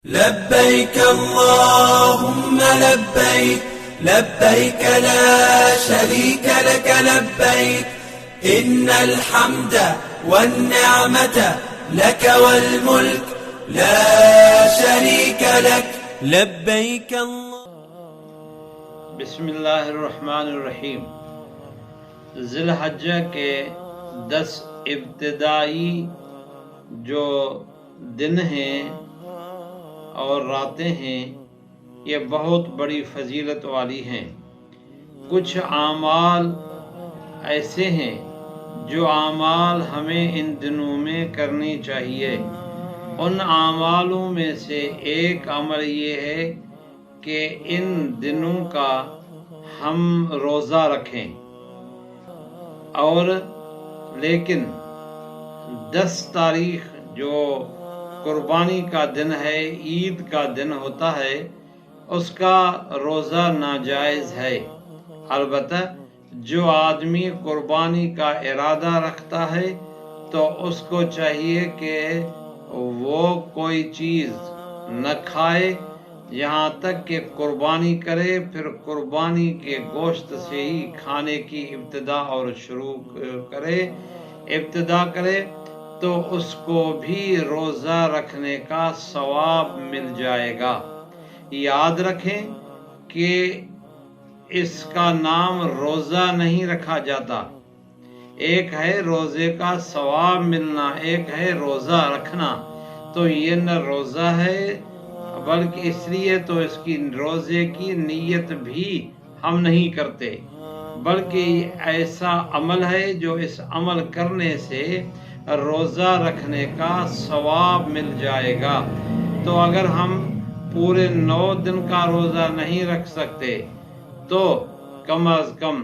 لبيك اللهم لبيك لبيك لا شريك لك لبيك إن الحمد والنعمة لك والملك لا شريك لك لبيك الله. بسم اللہ الرحمن الرحیم. ذی الحجہ کے 10 ابتدائی جو دن ہیں اور راتیں ہیں یہ بہت بڑی فضیلت والی ہیں. کچھ اعمال ایسے ہیں جو اعمال ہمیں ان دنوں میں کرنی چاہیے. ان اعمالوں میں سے ایک عمل یہ ہے کہ ان دنوں کا ہم روزہ رکھیں. اور لیکن 10 تاریخ جو قربانی کا دن ہے، عید کا دن ہوتا ہے، اس کا روزہ ناجائز ہے. البتہ جو آدمی قربانی کا ارادہ رکھتا ہے تو اس کو چاہیے کہ وہ کوئی چیز نہ کھائے یہاں تک کہ قربانی کرے، پھر قربانی کے گوشت سے ہی کھانے کی ابتدا کرے تو اس کو بھی روزہ رکھنے کا ثواب مل جائے گا. یاد رکھیں کہ اس کا نام روزہ نہیں رکھا جاتا. ایک ہے روزے کا ثواب ملنا، ایک ہے روزہ رکھنا. تو یہ نہ روزہ ہے بلکہ اس لیے تو اس کی روزے کی نیت بھی ہم نہیں کرتے، بلکہ ایسا عمل ہے جو اس عمل کرنے سے روزہ رکھنے کا ثواب مل جائے گا. تو اگر ہم پورے 9 دن کا روزہ نہیں رکھ سکتے تو کم از کم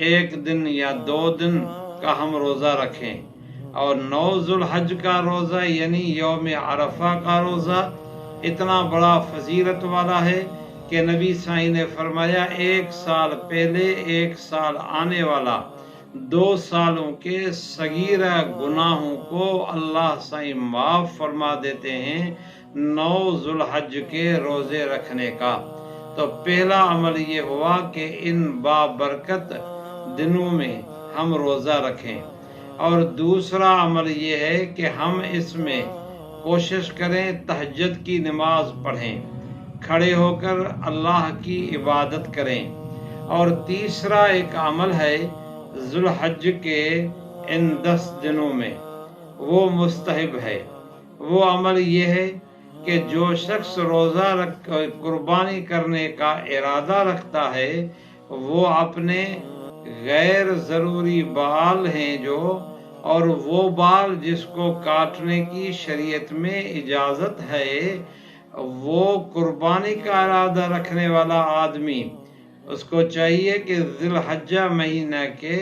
1 دن یا 2 دن کا ہم روزہ رکھیں. اور 9 ذی الحج کا روزہ یعنی یوم عرفہ کا روزہ اتنا بڑا فضیلت والا ہے کہ نبی صلی نے فرمایا 1 سال پہلے 1 سال آنے والا 2 سالوں کے صغیرہ گناہوں کو اللہ صلی معاف فرما دیتے ہیں 9 ذی الحج کے روزے رکھنے کا. تو پہلا عمل یہ ہوا کہ ان بابرکت دنوں میں ہم روزہ رکھیں. اور دوسرا عمل یہ ہے کہ ہم اس میں کوشش کریں تہجد کی نماز پڑھیں، کھڑے ہو کر اللہ کی عبادت کریں. اور تیسرا ایک عمل ہے ذی الحج کے ان 10 دنوں میں، وہ مستحب ہے. وہ عمل یہ ہے کہ جو شخص روزہ رکھ قربانی کرنے کا ارادہ رکھتا ہے وہ اپنے غیر ضروری بال ہیں اور وہ بال جس کو کاٹنے کی شریعت میں اجازت ہے، وہ قربانی کا ارادہ رکھنے والا آدمی اس کو چاہیے کہ ذی الحجہ مہینہ کے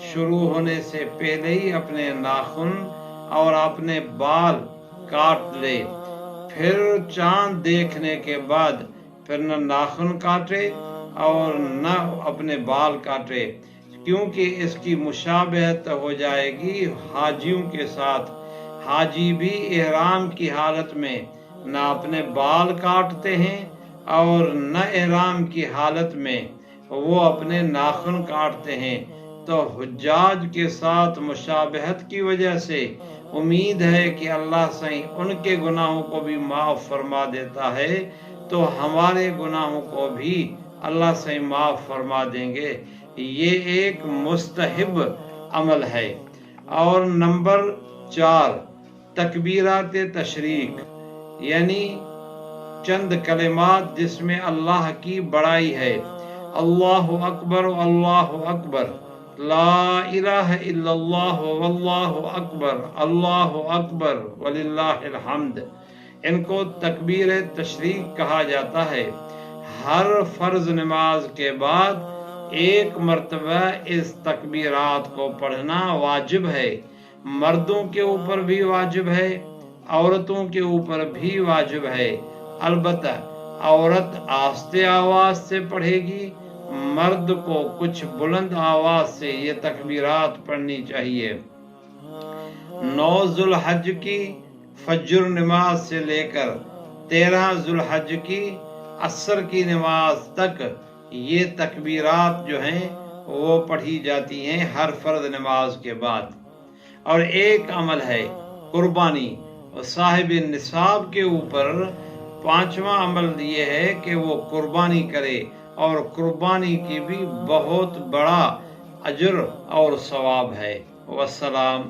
شروع ہونے سے پہلے ہی اپنے ناخن اور اپنے بال کاٹ لے. پھر چاند دیکھنے کے بعد پھر نہ ناخن کاٹے اور نہ اپنے بال کاٹے، کیونکہ اس کی مشابہت ہو جائے گی حاجیوں کے ساتھ. حاجی بھی احرام کی حالت میں نہ اپنے بال کاٹتے ہیں اور نہ احرام کی حالت میں وہ اپنے ناخن کاٹتے ہیں. تو حجاج کے ساتھ مشابہت کی وجہ سے امید ہے کہ اللہ سے ان کے گناہوں کو بھی معاف فرما دیتا ہے، تو ہمارے گناہوں کو بھی اللہ سے معاف فرما دیں گے. یہ ایک مستحب عمل ہے. اور نمبر 4 تکبیرات تشریق، یعنی چند کلمات جس میں اللہ کی بڑائی ہے. اللہ اکبر اللہ اکبر، لا الہ الا اللہ واللہ اکبر، اللہ اکبر وللہ الحمد. ان کو تکبیر تشریق کہا جاتا ہے. ہر فرض نماز کے بعد 1 مرتبہ اس تکبیرات کو پڑھنا واجب ہے. مردوں کے اوپر بھی واجب ہے، عورتوں کے اوپر بھی واجب ہے. البتہ عورت آہستہ آواز سے پڑھے گی، مرد کو کچھ بلند آواز سے یہ تکبیرات پڑھنی چاہیے. 9 ذی الحج کی فجر نماز سے لے کر 13 ذوالحج کی عصر کی نماز تک یہ تکبیرات جو ہیں وہ پڑھی جاتی ہیں ہر فرض نماز کے بعد۔ اور ایک عمل ہے قربانی، صاحب نصاب کے اوپر 5واں عمل یہ ہے کہ وہ قربانی کرے، اور قربانی کی بھی بہت بڑا اجر اور ثواب ہے۔ والسلام۔